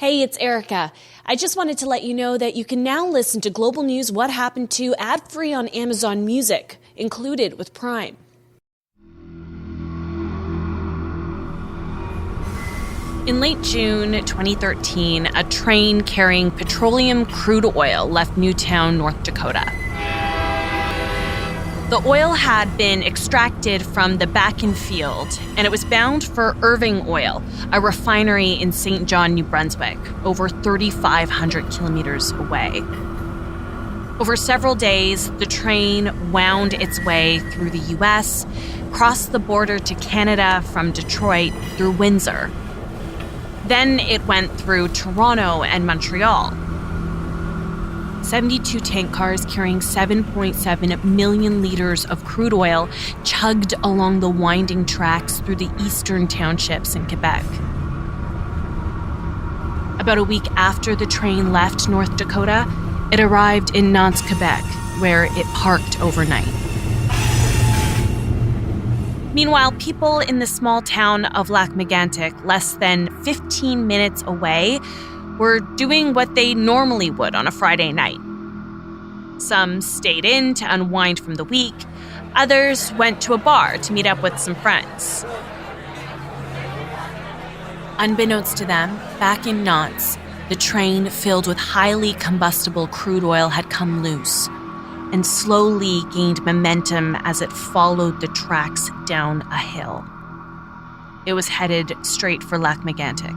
Hey, it's Erica. I just wanted to let you know that you can now listen to Global News What Happened To ad-free on Amazon Music, included with Prime. In late June 2013, a train carrying petroleum crude oil left Newtown, North Dakota. The oil had been extracted from the Bakken field, and it was bound for Irving Oil, a refinery in St. John, New Brunswick, over 3,500 kilometers away. Over several days, the train wound its way through the U.S., crossed the border to Canada from Detroit through Windsor. Then it went through Toronto and Montreal. 72 tank cars carrying 7.7 million liters of crude oil chugged along the winding tracks through the eastern townships in Quebec. About a week after the train left North Dakota, it arrived in Nantes, Quebec, where it parked overnight. Meanwhile, people in the small town of Lac Megantic, less than 15 minutes away, were doing what they normally would on a Friday night. Some stayed in to unwind from the week. Others went to a bar to meet up with some friends. Unbeknownst to them, back in Nantes, the train filled with highly combustible crude oil had come loose and slowly gained momentum as it followed the tracks down a hill. It was headed straight for Lac Megantic.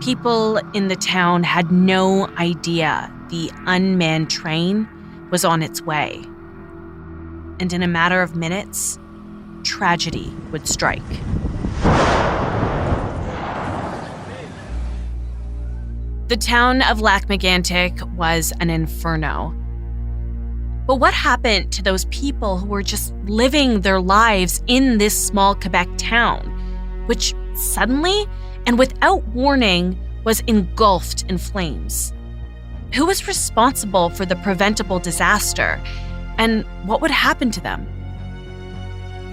People in the town had no idea the unmanned train was on its way. And in a matter of minutes, tragedy would strike. The town of Lac Megantic was an inferno. But what happened to those people who were just living their lives in this small Quebec town, which suddenly and without warning was engulfed in flames? Who was responsible for the preventable disaster, and what would happen to them?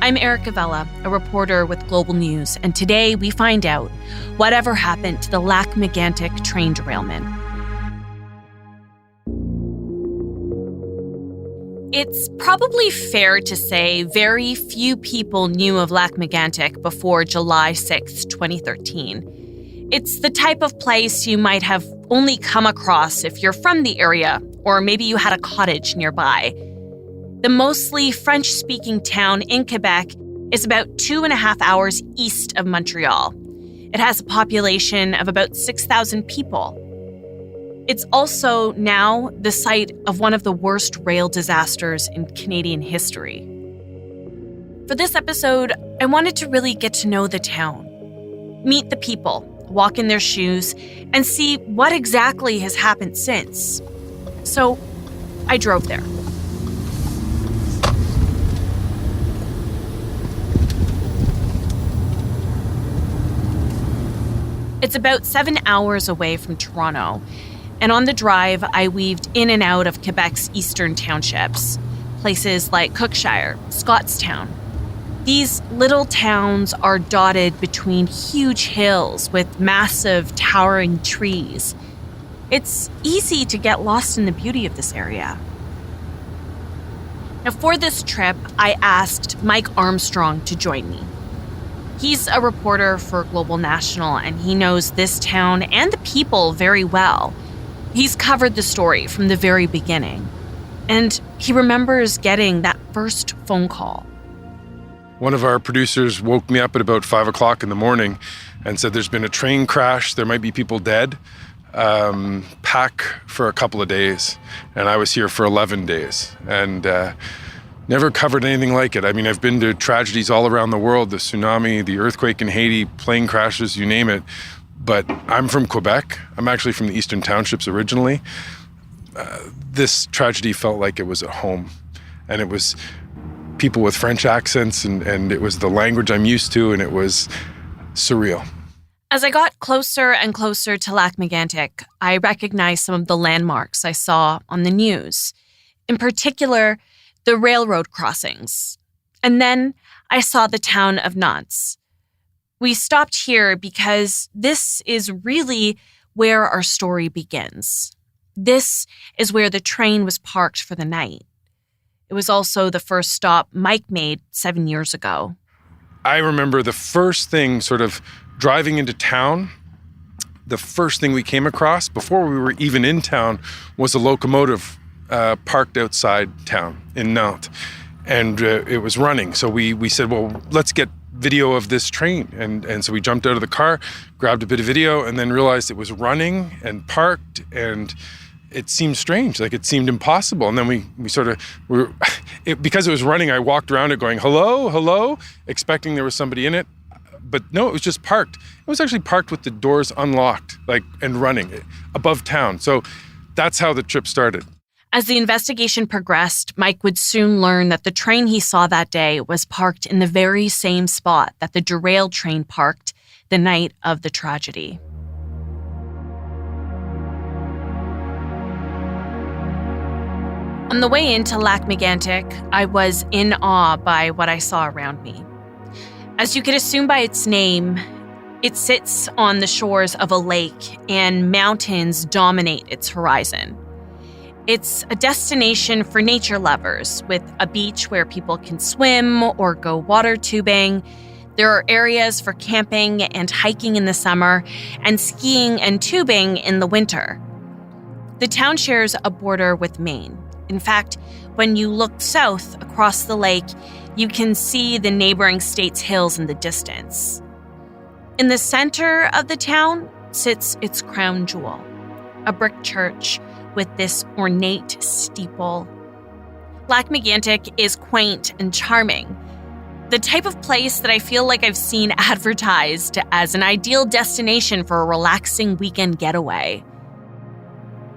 I'm Erica Vella, a reporter with Global News, and today we find out whatever happened to the Lac Megantic train derailment. It's probably fair to say very few people knew of Lac Megantic before July 6, 2013. It's the type of place you might have only come across if you're from the area, or maybe you had a cottage nearby. The mostly French-speaking town in Quebec is about 2.5 hours east of Montreal. It has a population of about 6,000 people. It's also now the site of one of the worst rail disasters in Canadian history. For this episode, I wanted to really get to know the town, meet the people, walk in their shoes, and see what exactly has happened since. So I drove there. It's about 7 hours away from Toronto. And on the drive, I weaved in and out of Quebec's eastern townships, places like Cookshire, Scottstown. These little towns are dotted between huge hills with massive, towering trees. It's easy to get lost in the beauty of this area. Now, for this trip, I asked Mike Armstrong to join me. He's a reporter for Global National, and he knows this town and the people very well. He's covered the story from the very beginning, and he remembers getting that first phone call. One of our producers woke me up at about 5 o'clock in the morning and said there's been a train crash, there might be people dead, pack for a couple of days. And I was here for 11 days and never covered anything like it. I mean, I've been to tragedies all around the world, the tsunami, the earthquake in Haiti, plane crashes, you name it. But I'm from Quebec. I'm actually from the Eastern Townships originally. This tragedy felt like it was at home. And it was people with French accents, and it was the language I'm used to, and it was surreal. As I got closer and closer to Lac Megantic, I recognized some of the landmarks I saw on the news. In particular, the railroad crossings. And then I saw the town of Nantes. We stopped here because this is really where our story begins. This is where the train was parked for the night. It was also the first stop Mike made 7 years ago. I remember the first thing sort of driving into town, the first thing we came across before we were even in town was a locomotive parked outside town in Nantes. And it was running. So we said, well, let's get video of this train. And so we jumped out of the car, grabbed a bit of video, and then realized it was running and parked, and it seemed strange, like it seemed impossible. And then because it was running, I walked around it going, hello, hello, expecting there was somebody in it. But no, it was just parked. It was actually parked with the doors unlocked, and running above town. So that's how the trip started. As the investigation progressed, Mike would soon learn that the train he saw that day was parked in the very same spot that the derailed train parked the night of the tragedy. On the way into Lac Megantic, I was in awe by what I saw around me. As you could assume by its name, it sits on the shores of a lake, and mountains dominate its horizon. It's a destination for nature lovers, with a beach where people can swim or go water tubing. There are areas for camping and hiking in the summer, and skiing and tubing in the winter. The town shares a border with Maine. In fact, when you look south across the lake, you can see the neighboring state's hills in the distance. In the center of the town sits its crown jewel, a brick church with this ornate steeple. Lac Megantic is quaint and charming, the type of place that I feel like I've seen advertised as an ideal destination for a relaxing weekend getaway.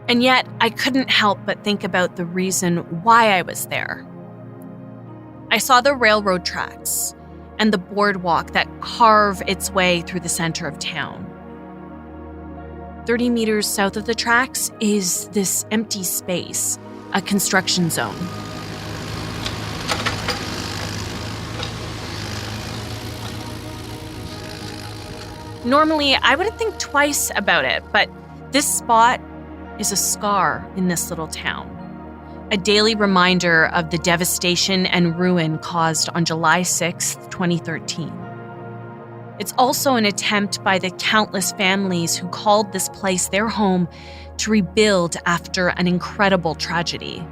And yet, I couldn't help but think about the reason why I was there. I saw the railroad tracks and the boardwalk that carve its way through the center of town. 30 meters south of the tracks is this empty space, a construction zone. Normally, I wouldn't think twice about it, but this spot is a scar in this little town, a daily reminder of the devastation and ruin caused on July 6, 2013. It's also an attempt by the countless families who called this place their home to rebuild after an incredible tragedy.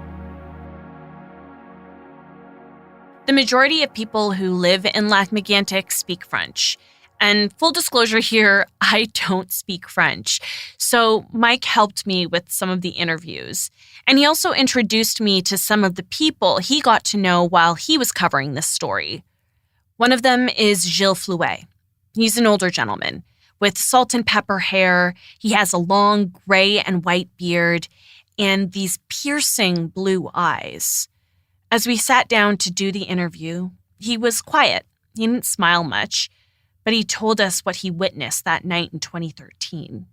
The majority of people who live in Lac Megantic speak French. And full disclosure here, I don't speak French. So Mike helped me with some of the interviews. And he also introduced me to some of the people he got to know while he was covering this story. One of them is Gilles Flouet. He's an older gentleman with salt and pepper hair. He has a long gray and white beard and these piercing blue eyes. As we sat down to do the interview, he was quiet. He didn't smile much, but he told us what he witnessed that night in 2013.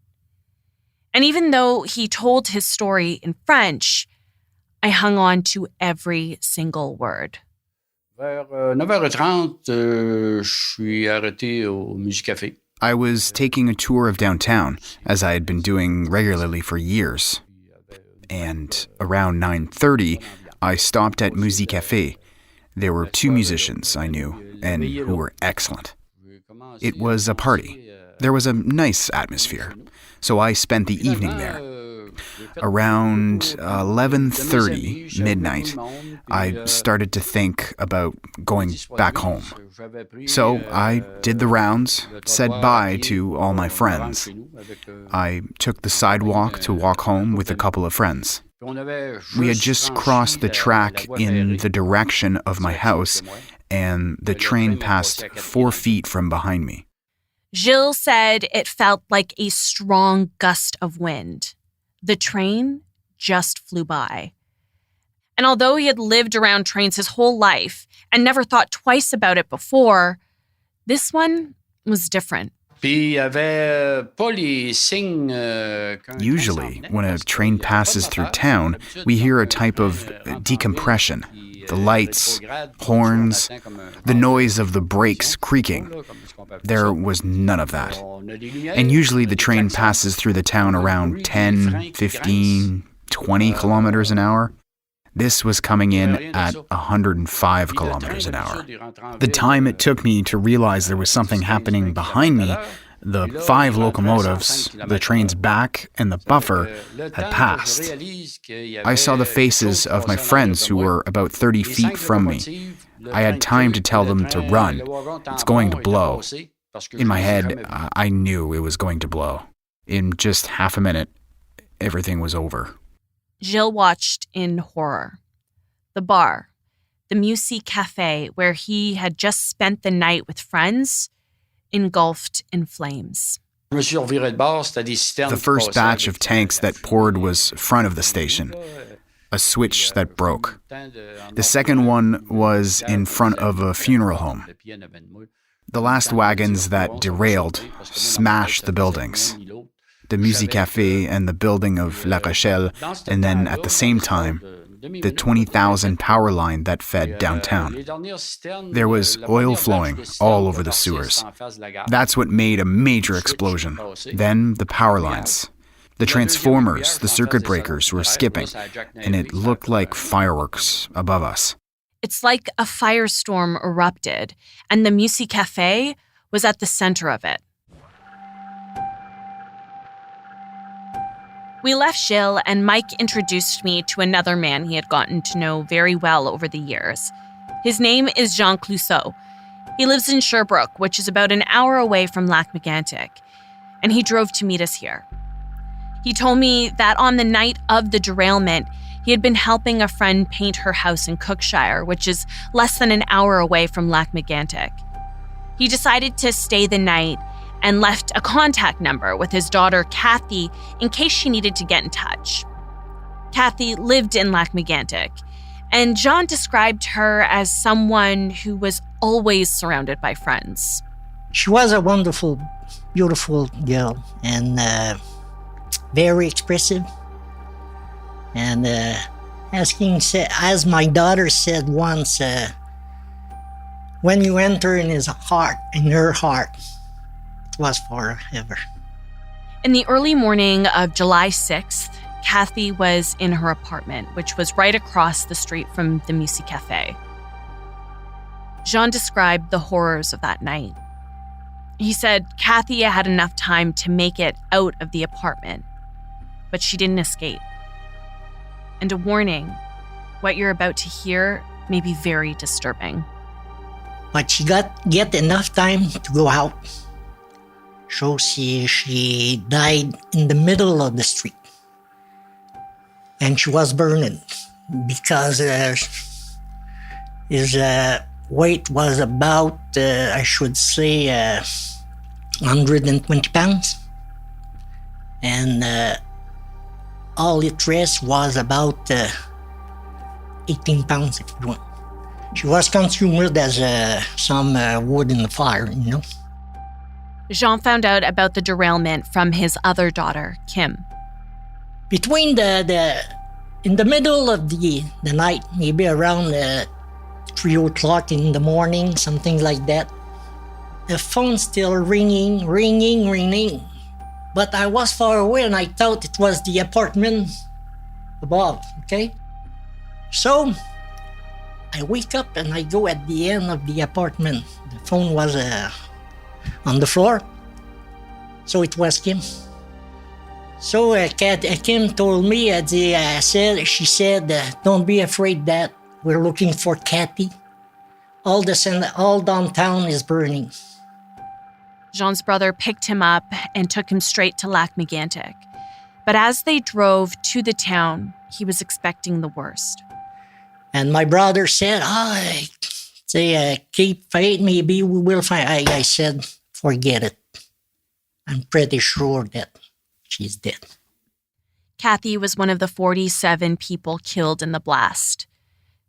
And even though he told his story in French, I hung on to every single word. Vers 9h30, je suis arrêté au Musicafé. I was taking a tour of downtown, as I had been doing regularly for years. And around 9:30, I stopped at Musicafé. There were two musicians I knew, and who were excellent. It was a party. There was a nice atmosphere, so I spent the evening there. Around 11:30, midnight, I started to think about going back home. So I did the rounds, said bye to all my friends. I took the sidewalk to walk home with a couple of friends. We had just crossed the track in the direction of my house, and the train passed 4 feet from behind me. Gilles said it felt like a strong gust of wind. The train just flew by. And although he had lived around trains his whole life and never thought twice about it before, this one was different. Usually, when a train passes through town, we hear a type of decompression, the lights, horns, the noise of the brakes creaking. There was none of that. And usually the train passes through the town around 10, 15, 20 kilometers an hour. This was coming in at 105 kilometers an hour. The time it took me to realize there was something happening behind me, the 5 locomotives, the train's back, and the buffer had passed. I saw the faces of my friends who were about 30 feet from me. I had time to tell them to run. It's going to blow. In my head, I knew it was going to blow. In just half a minute, everything was over. Gilles watched in horror. The bar, the Musique Café, where he had just spent the night with friends, engulfed in flames. The first batch of tanks that poured was front of the station, a switch that broke. The second one was in front of a funeral home. The last wagons that derailed smashed the buildings, the Musique Café and the building of La Rochelle, and then at the same time, the 20,000 power line that fed downtown. There was oil flowing all over the sewers. That's what made a major explosion. Then the power lines. The transformers, the circuit breakers were skipping, and it looked like fireworks above us. It's like a firestorm erupted, and the Musique Café was at the center of it. We left Gilles, and Mike introduced me to another man he had gotten to know very well over the years. His name is Jean Clousseau. He lives in Sherbrooke, which is about an hour away from Lac Megantic, and he drove to meet us here. He told me that on the night of the derailment, he had been helping a friend paint her house in Cookshire, which is less than an hour away from Lac Megantic. He decided to stay the night and left a contact number with his daughter, Kathy, in case she needed to get in touch. Kathy lived in Lac Megantic, and Jean described her as someone who was always surrounded by friends. She was a wonderful, beautiful girl, and very expressive. And as my daughter said once, when you enter in her heart, it was forever. In the early morning of July 6th, Kathy was in her apartment, which was right across the street from the Musique Café. Jean described the horrors of that night. He said Kathy had enough time to make it out of the apartment, but she didn't escape. And a warning, what you're about to hear may be very disturbing. But she get enough time to go out. So she died in the middle of the street. And she was burning because his weight was about, 120 pounds. And all it rest was about 18 pounds, if you want. She was consumed as some wood in the fire, you know. Jean found out about the derailment from his other daughter, Kim. Between in the middle of the night, maybe around 3 o'clock in the morning, something like that, the phone still ringing. But I was far away and I thought it was the apartment above, okay? So I wake up and I go at the end of the apartment. The phone was on the floor. So it was Kim. So Kim told me, she said, don't be afraid that we're looking for Kathy. All downtown is burning. Jean's brother picked him up and took him straight to Lac Megantic. But as they drove to the town, he was expecting the worst. And my brother said, keep faith, maybe we will find. I said, forget it. I'm pretty sure that she's dead. Kathy was one of the 47 people killed in the blast.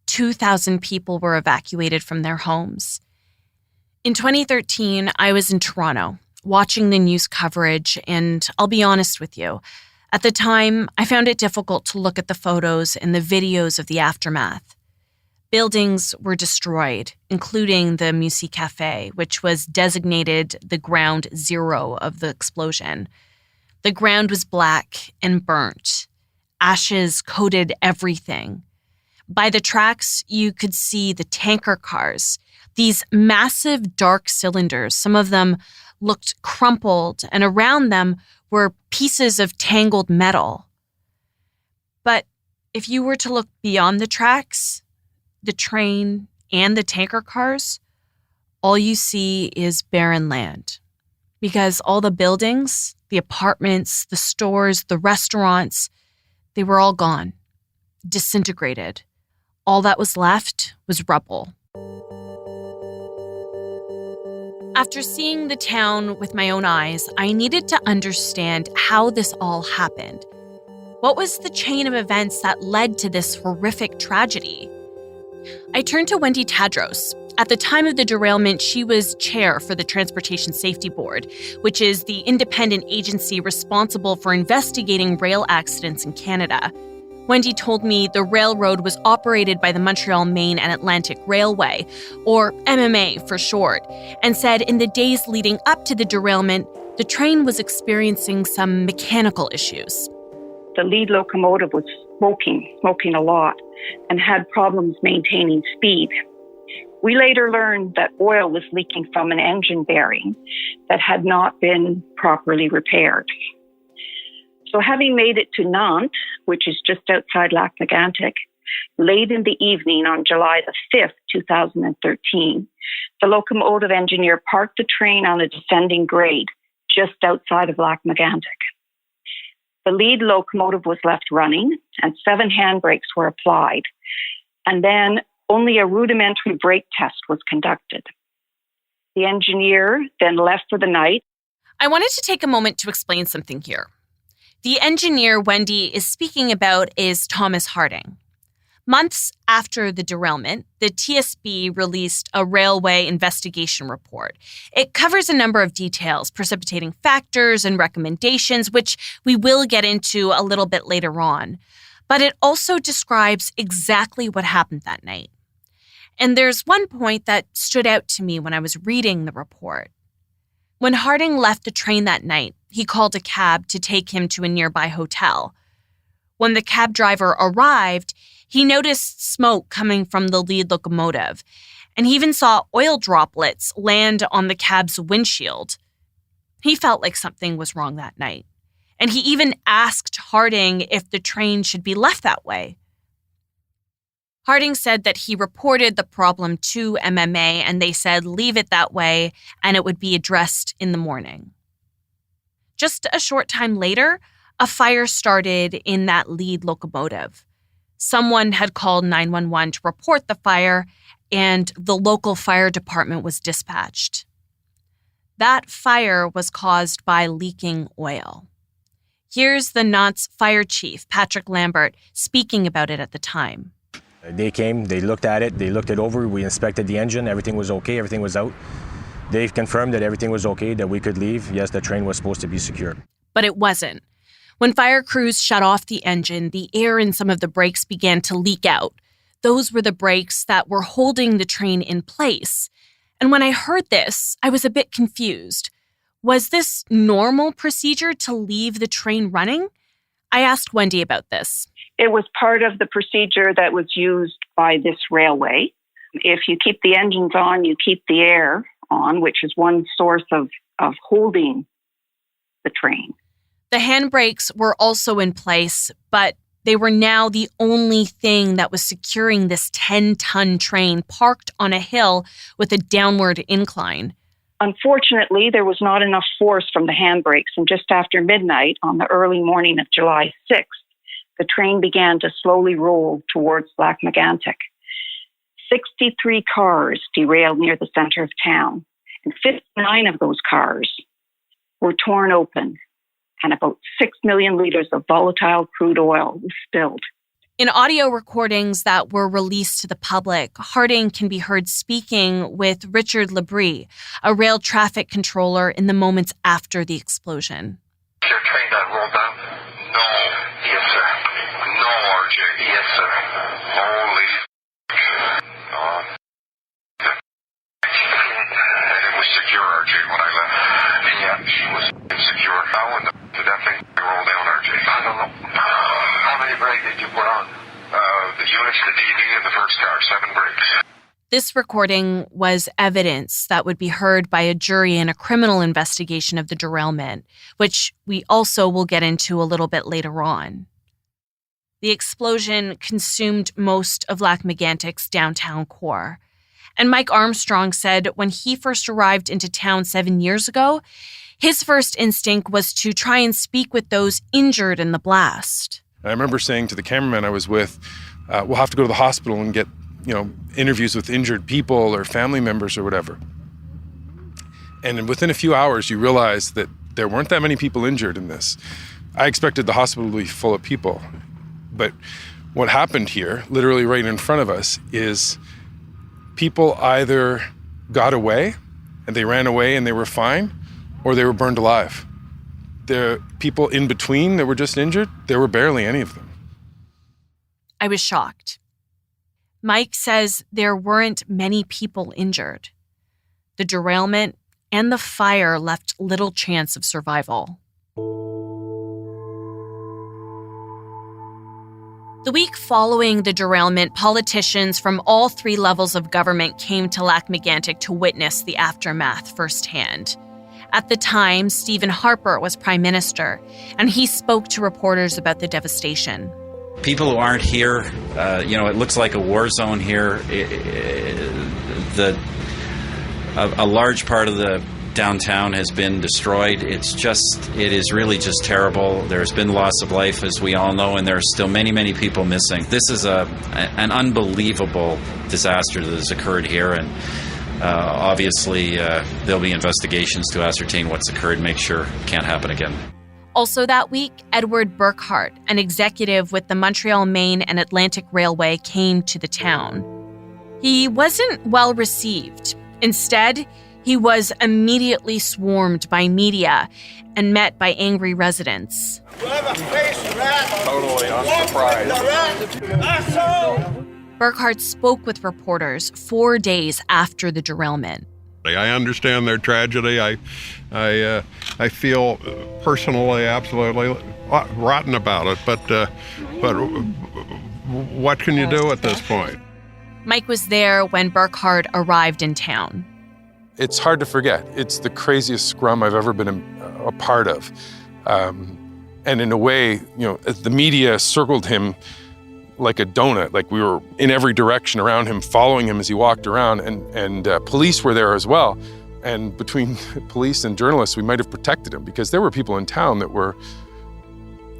2,000 people were evacuated from their homes. In 2013, I was in Toronto, watching the news coverage, and I'll be honest with you, at the time, I found it difficult to look at the photos and the videos of the aftermath. Buildings were destroyed, including the Musique Café, which was designated the ground zero of the explosion. The ground was black and burnt. Ashes coated everything. By the tracks, you could see the tanker cars, these massive dark cylinders. Some of them looked crumpled, and around them were pieces of tangled metal. But if you were to look beyond the tracks, the train, and the tanker cars, all you see is barren land. Because all the buildings, the apartments, the stores, the restaurants, they were all gone, disintegrated. All that was left was rubble. After seeing the town with my own eyes, I needed to understand how this all happened. What was the chain of events that led to this horrific tragedy? I turned to Wendy Tadros. At the time of the derailment, she was chair for the Transportation Safety Board, which is the independent agency responsible for investigating rail accidents in Canada. Wendy told me the railroad was operated by the Montreal, Maine and Atlantic Railway, or MMA for short, and said in the days leading up to the derailment, the train was experiencing some mechanical issues. The lead locomotive was smoking a lot, and had problems maintaining speed. We later learned that oil was leaking from an engine bearing that had not been properly repaired. So having made it to Nantes, which is just outside Lac Megantic, late in the evening on July the 5th, 2013, the locomotive engineer parked the train on a descending grade just outside of Lac Megantic. The lead locomotive was left running and 7 handbrakes were applied. And then only a rudimentary brake test was conducted. The engineer then left for the night. I wanted to take a moment to explain something here. The engineer Wendy is speaking about is Thomas Harding. Months after the derailment, the TSB released a railway investigation report. It covers a number of details, precipitating factors and recommendations, which we will get into a little bit later on. But it also describes exactly what happened that night. And there's one point that stood out to me when I was reading the report. When Harding left the train that night, he called a cab to take him to a nearby hotel. When the cab driver arrived, he noticed smoke coming from the lead locomotive, and he even saw oil droplets land on the cab's windshield. He felt like something was wrong that night, and he even asked Harding if the train should be left that way. Harding said that he reported the problem to MMA, and they said leave it that way, and it would be addressed in the morning. Just a short time later, a fire started in that lead locomotive. Someone had called 911 to report the fire, and the local fire department was dispatched. That fire was caused by leaking oil. Here's the Nantes fire chief, Patrick Lambert, speaking about it at the time. They came, they looked at it, they looked it over, we inspected the engine, everything was okay, everything was out. They've confirmed that everything was okay, that we could leave. Yes, the train was supposed to be secured. But it wasn't. When fire crews shut off the engine, the air in some of the brakes began to leak out. Those were the brakes that were holding the train in place. And when I heard this, I was a bit confused. Was this normal procedure to leave the train running? I asked Wendy about this. It was part of the procedure that was used by this railway. If you keep the engines on, you keep the air on, which is one source of holding the train. The handbrakes were also in place, but they were now the only thing that was securing this 10-ton train parked on a hill with a downward incline. Unfortunately, there was not enough force from the handbrakes, and just after midnight on the early morning of July 6th, the train began to slowly roll towards Lac Megantic. 63 cars derailed near the center of town, and 59 of those cars were torn open, and about 6 million liters of volatile crude oil was spilled. In audio recordings that were released to the public, Harding can be heard speaking with Richard Labrie, a rail traffic controller in the moments after the explosion. Is your train that rolled down? No. Yes, sir. No, RJ. Yes, sir. Holy that thing roll down, RJ? I don't know. How many brakes did you put on? The units, the DD, and the first car, 7 brakes. This recording was evidence that would be heard by a jury in a criminal investigation of the derailment, which we also will get into a little bit later on. The explosion consumed most of Lac Megantic's downtown core. And Mike Armstrong said when he first arrived into town 7 years ago, his first instinct was to try and speak with those injured in the blast. I remember saying to the cameraman I was with, we'll have to go to the hospital and get, interviews with injured people or family members or whatever. And within a few hours, you realize that there weren't that many people injured in this. I expected the hospital to be full of people. But what happened here, literally right in front of us, is people either got away and they ran away and they were fine, or they were burned alive. The people in between that were just injured, there were barely any of them. I was shocked. Mike says there weren't many people injured. The derailment and the fire left little chance of survival. The week following the derailment, politicians from all 3 levels of government came to Lac Megantic to witness the aftermath firsthand. At the time, Stephen Harper was prime minister, and he spoke to reporters about the devastation. People who aren't here, it looks like a war zone here. A large part of the downtown has been destroyed. It is really just terrible. There's been loss of life, as we all know, and there are still many, many people missing. This is an unbelievable disaster that has occurred here, and obviously there'll be investigations to ascertain what's occurred, make sure it can't happen again. Also that week, Edward Burkhardt, an executive with the Montreal, Maine, and Atlantic Railway, came to the town. He wasn't well received. Instead, he was immediately swarmed by media and met by angry residents. Totally unsurprised. Burkhardt spoke with reporters 4 days after the derailment. I understand their tragedy. I feel personally absolutely rotten about it, but what can you do at this point? Mike was there when Burkhardt arrived in town. It's hard to forget. It's the craziest scrum I've ever been a part of. And in a way, the media circled him like a donut, like we were in every direction around him, following him as he walked around, and police were there as well. And between police and journalists, we might have protected him because there were people in town that were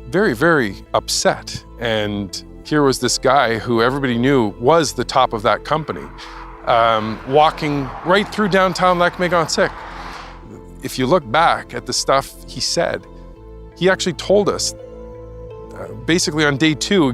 very, very upset. And here was this guy who everybody knew was the top of that company, walking right through downtown Lac Megantic. If you look back at the stuff he said, he actually told us basically on day two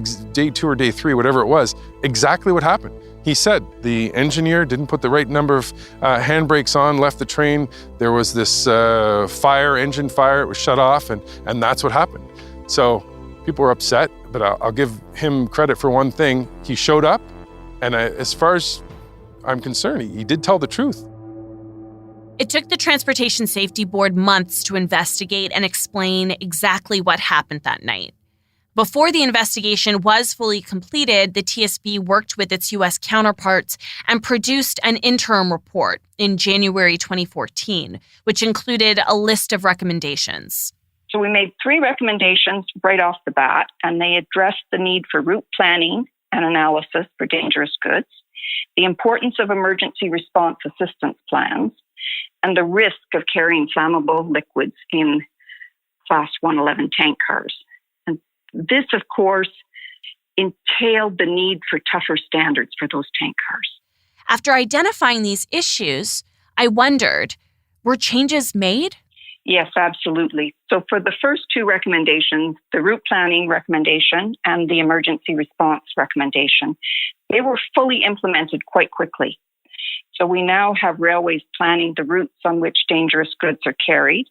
or day 3, whatever it was, exactly what happened. He said the engineer didn't put the right number of handbrakes on, left the train. There was this engine fire, it was shut off, and that's what happened. So people were upset, but I'll give him credit for one thing. He showed up, and as far as I'm concerned, he did tell the truth. It took the Transportation Safety Board months to investigate and explain exactly what happened that night. Before the investigation was fully completed, the TSB worked with its U.S. counterparts and produced an interim report in January 2014, which included a list of recommendations. So we made 3 recommendations right off the bat, and they addressed the need for route planning and analysis for dangerous goods, the importance of emergency response assistance plans, and the risk of carrying flammable liquids in Class 111 tank cars. And this, of course, entailed the need for tougher standards for those tank cars. After identifying these issues, I wondered, were changes made? Yes, absolutely. So for the first 2 recommendations, the route planning recommendation and the emergency response recommendation, they were fully implemented quite quickly. So we now have railways planning the routes on which dangerous goods are carried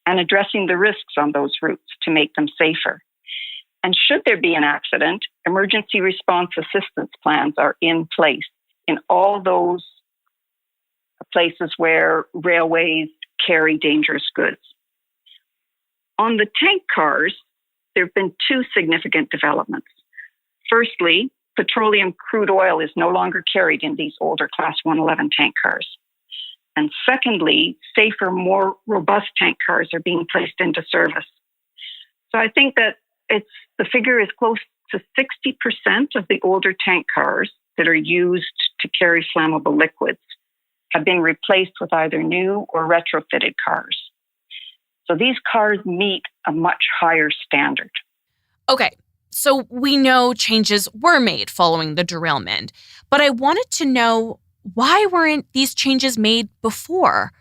and addressing the risks on those routes to make them safer. And should there be an accident, emergency response assistance plans are in place in all those places where railways carry dangerous goods. On the tank cars, there have been two significant developments. Firstly, petroleum crude oil is no longer carried in these older Class 111 tank cars. And secondly, safer, more robust tank cars are being placed into service. So I think that the figure is close to 60% of the older tank cars that are used to carry flammable liquids have been replaced with either new or retrofitted cars. So these cars meet a much higher standard. Okay, so we know changes were made following the derailment, but I wanted to know, why weren't these changes made before?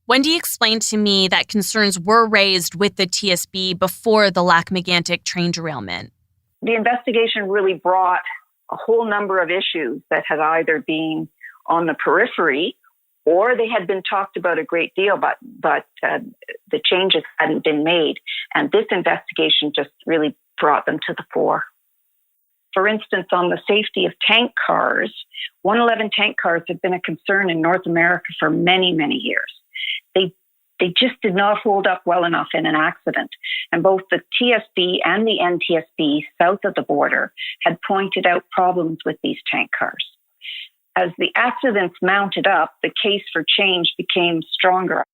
Wendy explained to me that concerns were raised with the TSB before the Lac Megantic train derailment. The investigation really brought a whole number of issues that had either been on the periphery or they had been talked about a great deal, but the changes hadn't been made. And this investigation just really brought them to the fore. For instance, on the safety of tank cars, 111 tank cars have been a concern in North America for many, many years. They just did not hold up well enough in an accident. And both the TSB and the NTSB south of the border had pointed out problems with these tank cars. As the accidents mounted up, the case for change became stronger.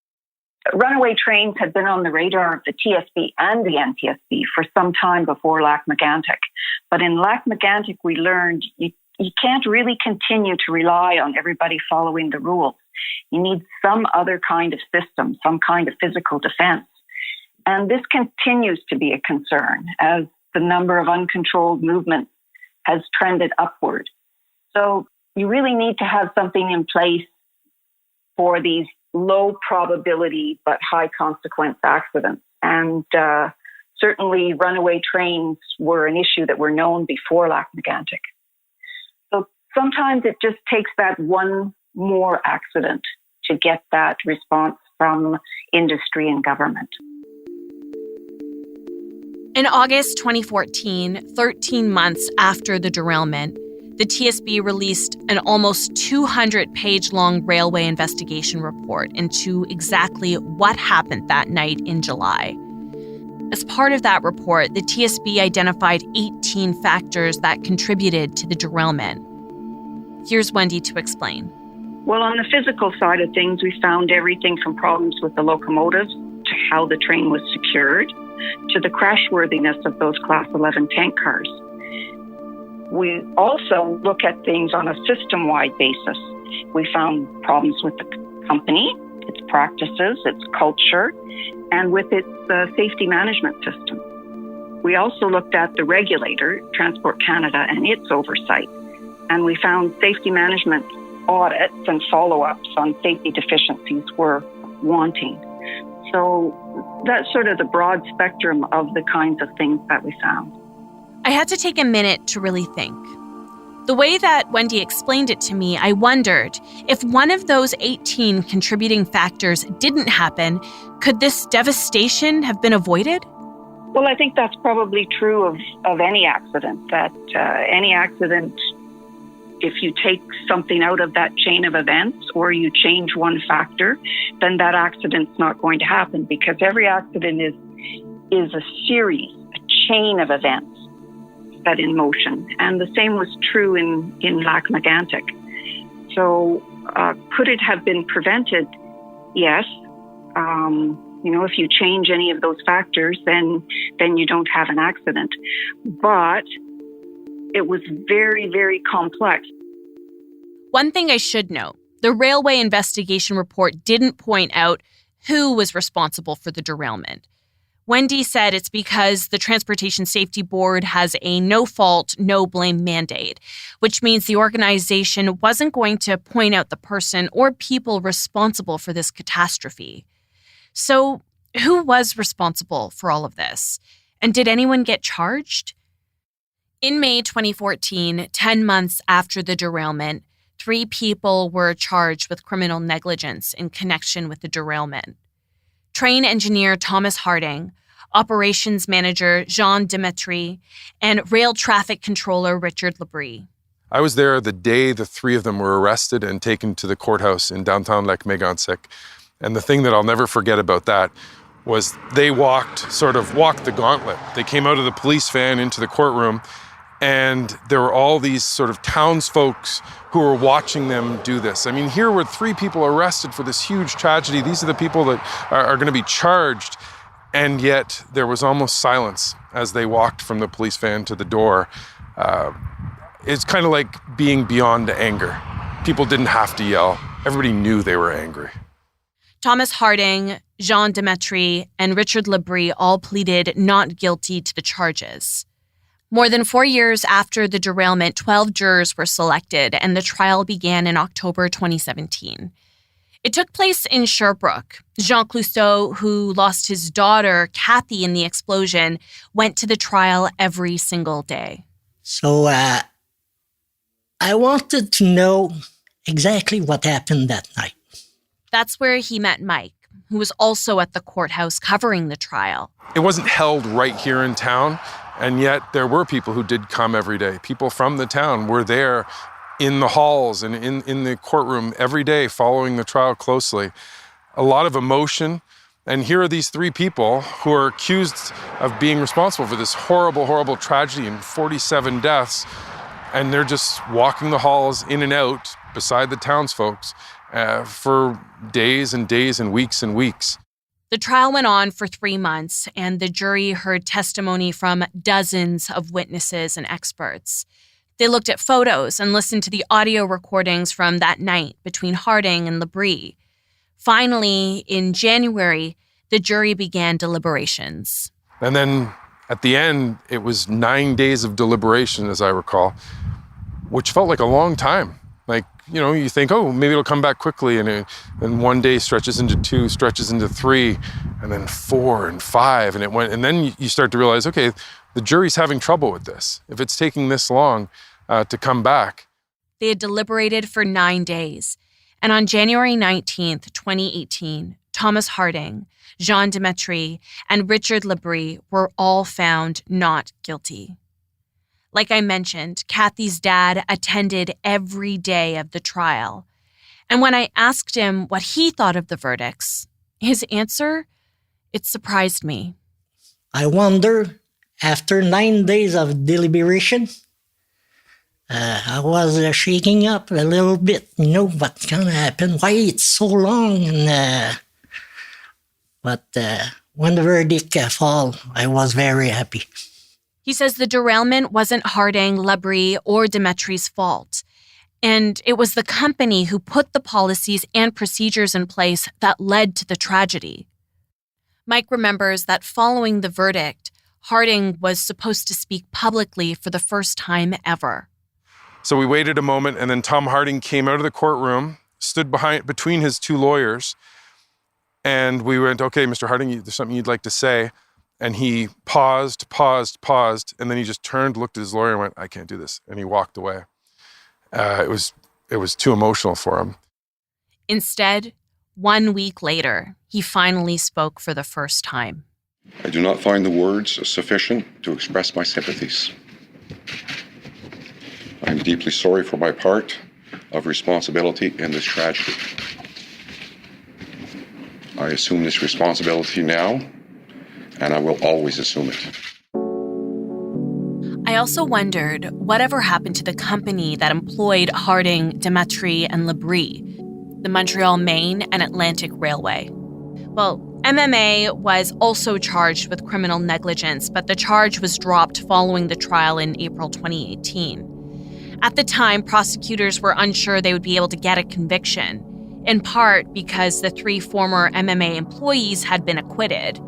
Runaway trains had been on the radar of the TSB and the NTSB for some time before Lac Megantic. But in Lac Megantic, we learned you can't really continue to rely on everybody following the rules. You need some other kind of system, some kind of physical defense. And this continues to be a concern as the number of uncontrolled movements has trended upward. So you really need to have something in place for these low probability but high consequence accidents. And certainly runaway trains were an issue that were known before Lac Megantic. So sometimes it just takes that one more accident to get that response from industry and government. In August 2014, 13 months after the derailment, the TSB released an almost 200-page-long railway investigation report into exactly what happened that night in July. As part of that report, the TSB identified 18 factors that contributed to the derailment. Here's Wendy to explain. Well, on the physical side of things, we found everything from problems with the locomotives to how the train was secured to the crashworthiness of those Class 11 tank cars. We also look at things on a system-wide basis. We found problems with the company, its practices, its culture, and with its safety management system. We also looked at the regulator, Transport Canada, and its oversight. And we found safety management audits and follow-ups on safety deficiencies were wanting. So that's sort of the broad spectrum of the kinds of things that we found. I had to take a minute to really think. The way that Wendy explained it to me, I wondered if one of those 18 contributing factors didn't happen, could this devastation have been avoided? Well, I think that's probably true of any accident, that any accident, if you take something out of that chain of events or you change one factor, then that accident's not going to happen, because every accident is a series, a chain of events set in motion. And the same was true in Lac Megantic. So could it have been prevented? Yes. If you change any of those factors, then you don't have an accident. But it was very, very complex. One thing I should note, the railway investigation report didn't point out who was responsible for the derailment. Wendy said it's because the Transportation Safety Board has a no-fault, no-blame mandate, which means the organization wasn't going to point out the person or people responsible for this catastrophe. So who was responsible for all of this? And did anyone get charged? In May 2014, 10 months after the derailment, 3 people were charged with criminal negligence in connection with the derailment. Train engineer Thomas Harding, operations manager Jean Demetri, and rail traffic controller Richard Labrie. I was there the day the 3 of them were arrested and taken to the courthouse in downtown Lac Megantic. And the thing that I'll never forget about that was they walked the gauntlet. They came out of the police van into the courtroom, and there were all these sort of townsfolks who were watching them do this. I mean, here were 3 people arrested for this huge tragedy. These are the people that are going to be charged. And yet there was almost silence as they walked from the police van to the door. It's kind of like being beyond anger. People didn't have to yell. Everybody knew they were angry. Thomas Harding, Jean Demetri, and Richard Labrie all pleaded not guilty to the charges. More than 4 years after the derailment, 12 jurors were selected, and the trial began in October 2017. It took place in Sherbrooke. Jean Clouseau, who lost his daughter, Kathy, in the explosion, went to the trial every single day. So I wanted to know exactly what happened that night. That's where he met Mike, who was also at the courthouse covering the trial. It wasn't held right here in town, and yet there were people who did come every day. People from the town were there in the halls and in the courtroom every day following the trial closely. A lot of emotion. And here are these 3 people who are accused of being responsible for this horrible, horrible tragedy and 47 deaths. And they're just walking the halls in and out beside the townsfolk for days and days and weeks. The trial went on for 3 months, and the jury heard testimony from dozens of witnesses and experts. They looked at photos and listened to the audio recordings from that night between Harding and Labrie. Finally, in January, the jury began deliberations. And then at the end, it was 9 days of deliberation, as I recall, which felt like a long time. Like, you think, oh, maybe it'll come back quickly. And then 1 day stretches into 2, stretches into 3, and then 4 and 5. And then you start to realize, okay, the jury's having trouble with this. If it's taking this long to come back. They had deliberated for 9 days. And on January 19th, 2018, Thomas Harding, Jean Demetri, and Richard Labrie were all found not guilty. Like I mentioned, Kathy's dad attended every day of the trial. And when I asked him what he thought of the verdicts, his answer, it surprised me. I wonder, after 9 days of deliberation, I was shaking up a little bit, what's going to happen, why it's so long. But when the verdict fell, I was very happy. He says the derailment wasn't Harding, Labrie, or Demetri's fault. And it was the company who put the policies and procedures in place that led to the tragedy. Mike remembers that following the verdict, Harding was supposed to speak publicly for the first time ever. So we waited a moment, and then Tom Harding came out of the courtroom, stood between his 2 lawyers, and we went, okay, Mr. Harding, there's something you'd like to say. And he paused, and then he just turned, looked at his lawyer, and went, I can't do this. And he walked away. It was too emotional for him. Instead, 1 week later, he finally spoke for the first time. I do not find the words sufficient to express my sympathies. I am deeply sorry for my part of responsibility in this tragedy. I assume this responsibility now, and I will always assume it. I also wondered whatever happened to the company that employed Harding, Demetri, and Labrie, the Montreal, Maine, and Atlantic Railway. Well, MMA was also charged with criminal negligence, but the charge was dropped following the trial in April 2018. At the time, prosecutors were unsure they would be able to get a conviction, in part because the 3 former MMA employees had been acquitted.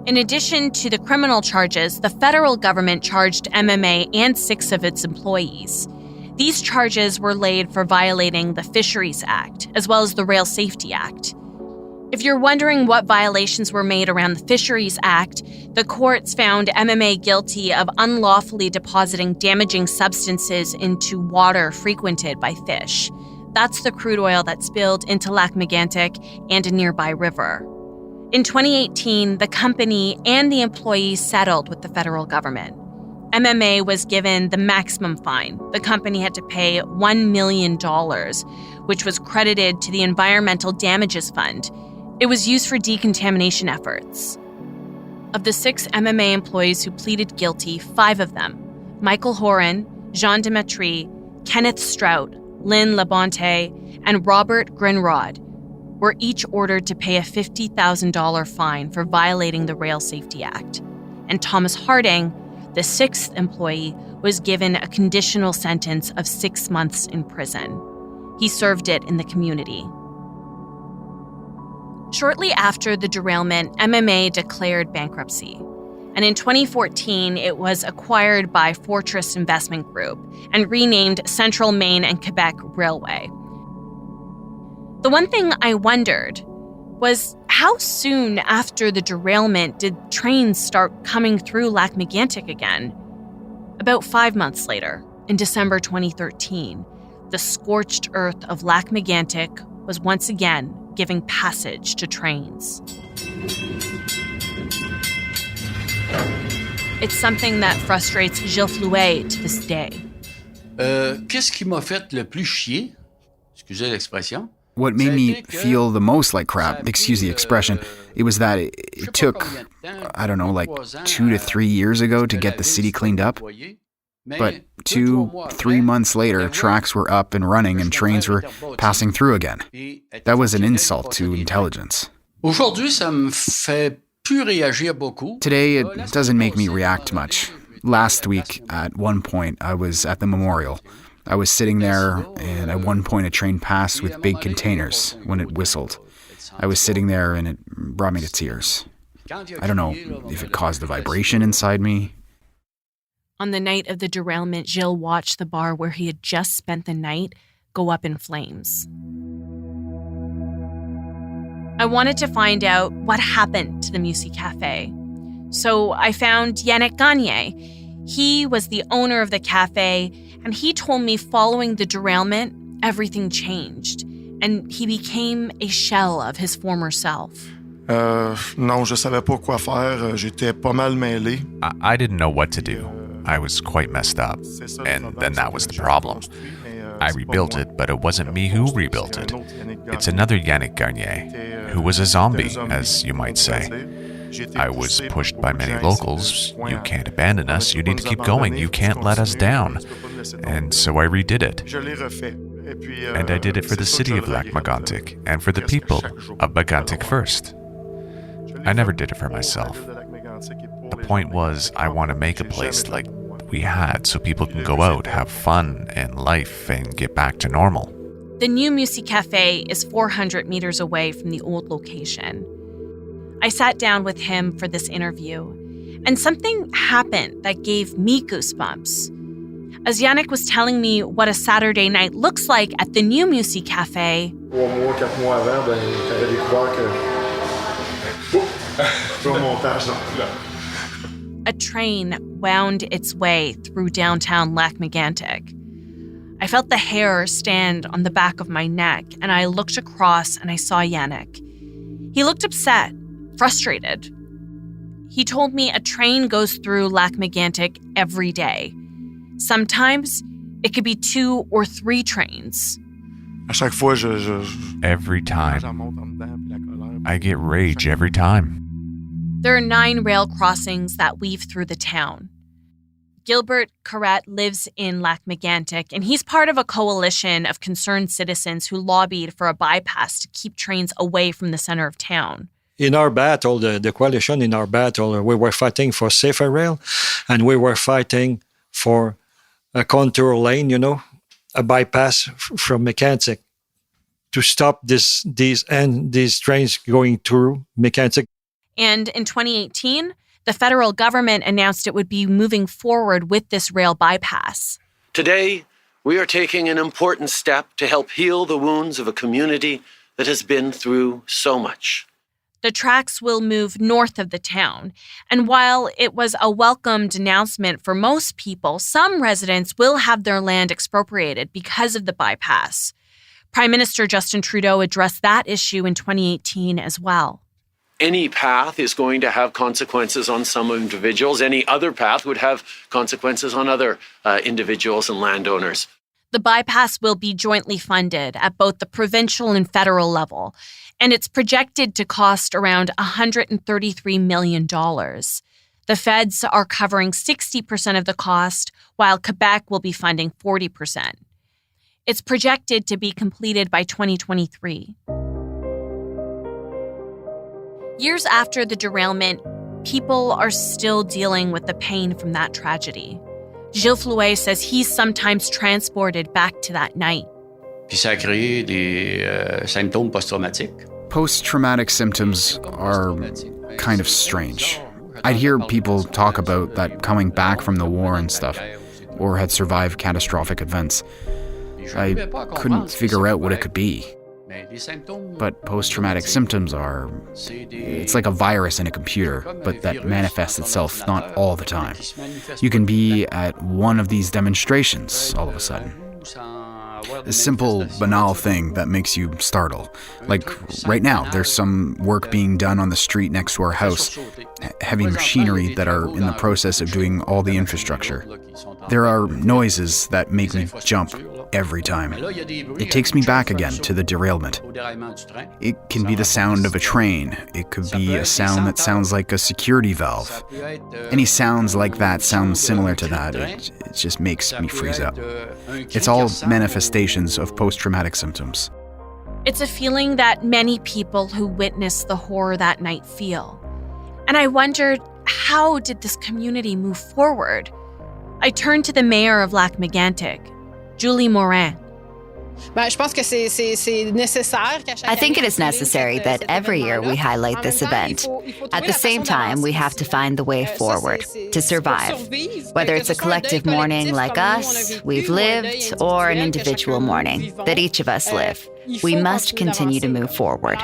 In addition to the criminal charges, the federal government charged MMA and 6 of its employees. These charges were laid for violating the Fisheries Act, as well as the Rail Safety Act. If you're wondering what violations were made around the Fisheries Act, the courts found MMA guilty of unlawfully depositing damaging substances into water frequented by fish. That's the crude oil that spilled into Lac Megantic and a nearby river. In 2018, the company and the employees settled with the federal government. MMA was given the maximum fine. The company had to pay $1 million, which was credited to the Environmental Damages Fund. It was used for decontamination efforts. Of the 6 MMA employees who pleaded guilty, 5 of them, Michael Horan, Jean Demetri, Kenneth Strout, Lynn Labonte, and Robert Grinrod, were each ordered to pay a $50,000 fine for violating the Rail Safety Act. And Thomas Harding, the 6th employee, was given a conditional sentence of 6 months in prison. He served it in the community. Shortly after the derailment, MMA declared bankruptcy. And in 2014, it was acquired by Fortress Investment Group and renamed Central Maine and Quebec Railway. The one thing I wondered was how soon after the derailment did trains start coming through Lac Megantic again? About 5 months later, in December 2013, the scorched earth of Lac Megantic was once again giving passage to trains. It's something that frustrates Gilles Flouet to this day. Qu'est-ce qui m'a fait le plus chier? Excusez l'expression. What made me feel the most like crap, excuse the expression, it was that it took, I don't know, like 2 to 3 years ago to get the city cleaned up. But 2-3 months later, tracks were up and running and trains were passing through again. That was an insult to intelligence. Today, it doesn't make me react much. Last week, at one point, I was at the memorial. I was sitting there, and at one point a train passed with big containers when it whistled. I was sitting there, and it brought me to tears. I don't know if it caused a vibration inside me. On the night of the derailment, Gilles watched the bar where he had just spent the night go up in flames. I wanted to find out what happened to the Music Cafe. So I found Yannick Gagne. He was the owner of the cafe, and he told me following the derailment, everything changed, and he became a shell of his former self. Non, je savais pas quoi faire. J'étais pas mal mêlé. I didn't know what to do. I was quite messed up, and then that was the problem. I rebuilt it, but it wasn't me who rebuilt it. It's another Yannick Garnier, who was a zombie, as you might say. I was pushed by many locals. You can't abandon us. You need to keep going. You can't let us down. And so I redid it. And I did it for the city of Lac Megantic and for the people of Megantic first. I never did it for myself. The point was, I want to make a place like we had so people can go out, have fun and life, and get back to normal. The new Music Cafe is 400 meters away from the old location. I sat down with him for this interview, and something happened that gave me goosebumps. As Yannick was telling me what a Saturday night looks like at the new Music Cafe, 3 mois, 4 mois avant, t'aurais découvert que... a train wound its way through downtown Lac Megantic. I felt the hair stand on the back of my neck, and I looked across and I saw Yannick. He looked upset, frustrated. He told me a train goes through Lac Megantic every day. Sometimes it could be 2 or 3 trains. Every time. I get rage every time. There are 9 rail crossings that weave through the town. Gilbert Carrette lives in Lac Megantic, and he's part of a coalition of concerned citizens who lobbied for a bypass to keep trains away from the center of town. In our battle, the coalition in our battle, we were fighting for safer rail, and we were fighting for a contour lane, a bypass from Megantic to stop these trains going through Megantic. And in 2018, the federal government announced it would be moving forward with this rail bypass. Today, we are taking an important step to help heal the wounds of a community that has been through so much. The tracks will move north of the town, and while it was a welcomed announcement for most people, some residents will have their land expropriated because of the bypass. Prime Minister Justin Trudeau addressed that issue in 2018 as well. Any path is going to have consequences on some individuals. Any other path would have consequences on other individuals and landowners. The bypass will be jointly funded at both the provincial and federal level, and it's projected to cost around $133 million. The feds are covering 60% of the cost, while Quebec will be funding 40%. It's projected to be completed by 2023. Years after the derailment, people are still dealing with the pain from that tragedy. Gilles Flouet says he's sometimes transported back to that night. Puis ça a créé des symptômes post-traumatiques. Post-traumatic symptoms are kind of strange. I'd hear people talk about that coming back from the war and stuff, or had survived catastrophic events. I couldn't figure out what it could be. But post-traumatic symptoms are... It's like a virus in a computer, but that manifests itself not all the time. You can be at one of these demonstrations all of a sudden. A simple, banal thing that makes you startle. Like right now, there's some work being done on the street next to our house. Heavy machinery that are in the process of doing all the infrastructure. There are noises that make me jump every time. It takes me back again to the derailment. It can be the sound of a train. It could be a sound that sounds like a security valve. Any sounds like that sound similar to that. It just makes me freeze up. It's all manifestations of post-traumatic symptoms. It's a feeling that many people who witnessed the horror that night feel. And I wondered, how did this community move forward? I turned to the mayor of Lac Megantic, Julie Morin. I think it is necessary that every year we highlight this event. At the same time, we have to find the way forward to survive. Whether it's a collective mourning like us, we've lived, or an individual mourning that each of us live, we must continue to move forward.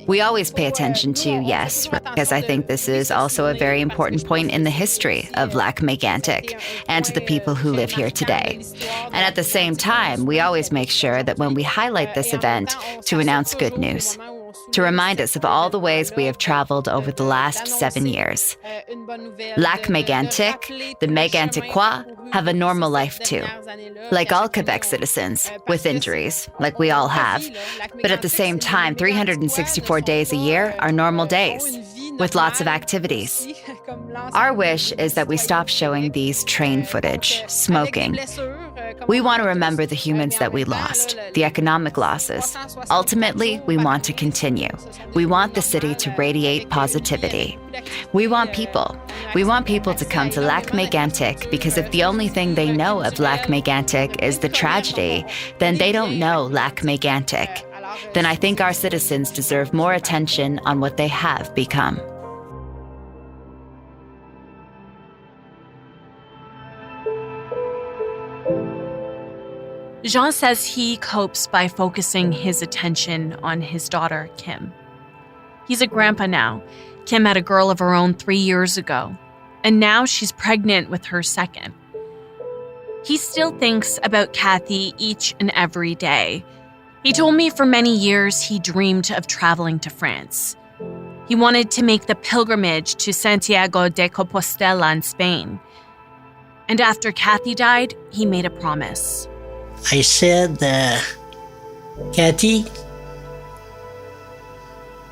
We always pay attention to, yes, because I think this is also a very important point in the history of Lac Megantic and to the people who live here today. And at the same time, we always make sure that when we highlight this event, to announce good news, to remind us of all the ways we have traveled over the last 7 years. Lac Megantic, the Meganticois, have a normal life too. Like all Quebec citizens, with injuries, like we all have. But at the same time, 364 days a year are normal days, with lots of activities. Our wish is that we stop showing these train footage, smoking. We want to remember the humans that we lost, the economic losses. Ultimately, we want to continue. We want the city to radiate positivity. We want people. We want people to come to Lac Megantic because if the only thing they know of Lac Megantic is the tragedy, then they don't know Lac Megantic. Then I think our citizens deserve more attention on what they have become. Jean says he copes by focusing his attention on his daughter, Kim. He's a grandpa now. Kim had a girl of her own 3 years ago, and now she's pregnant with her second. He still thinks about Kathy each and every day. He told me for many years he dreamed of traveling to France. He wanted to make the pilgrimage to Santiago de Compostela in Spain. And after Kathy died, he made a promise. I said, Kathy,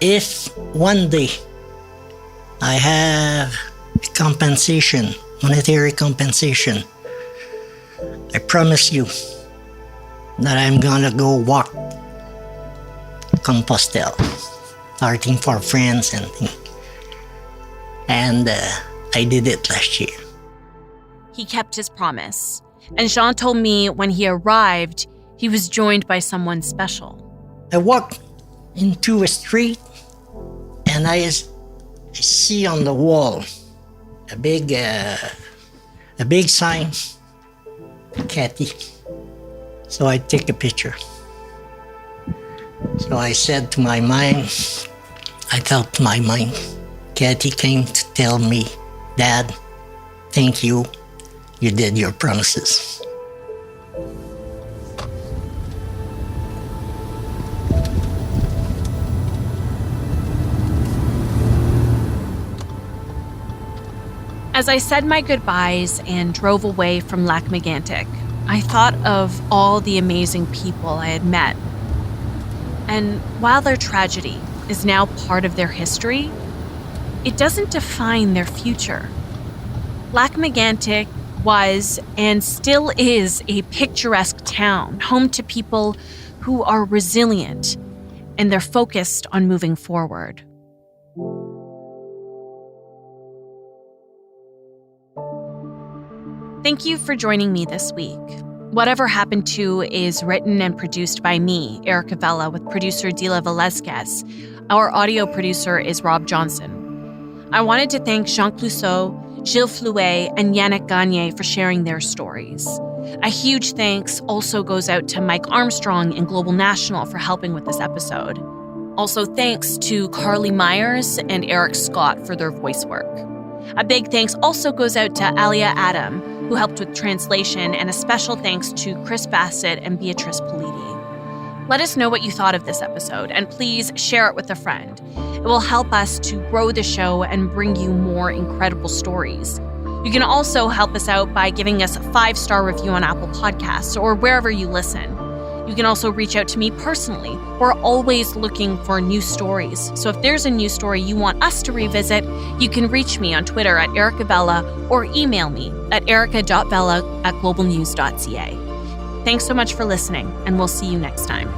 if one day I have a compensation, monetary compensation, I promise you that I'm gonna go walk Compostela, starting for France and I did it last year. He kept his promise. And Jean told me when he arrived, he was joined by someone special. I walked into a street and I see on the wall a big sign, Kathy. So I take a picture. So I said to my mind, I thought to my mind, Kathy came to tell me, Dad, thank you. You did your promises. As I said my goodbyes and drove away from Lac Megantic, I thought of all the amazing people I had met. And while their tragedy is now part of their history, it doesn't define their future. Lac Megantic was and still is a picturesque town, home to people who are resilient and they're focused on moving forward. Thank you for joining me this week. Whatever Happened To is written and produced by me, Erica Vella, with producer Dila Velazquez. Our audio producer is Rob Johnson. I wanted to thank Jean Clouseau, Gilles Flouet, and Yannick Gagne for sharing their stories. A huge thanks also goes out to Mike Armstrong and Global National for helping with this episode. Also thanks to Carly Myers and Eric Scott for their voice work. A big thanks also goes out to Alia Adam, who helped with translation, and a special thanks to Chris Bassett and Beatrice Politi. Let us know what you thought of this episode, and please share it with a friend. It will help us to grow the show and bring you more incredible stories. You can also help us out by giving us a 5-star review on Apple Podcasts or wherever you listen. You can also reach out to me personally. We're always looking for new stories. So if there's a new story you want us to revisit, you can reach me on Twitter at ericavella or email me at erica.vella@globalnews.ca. Thanks so much for listening, and we'll see you next time.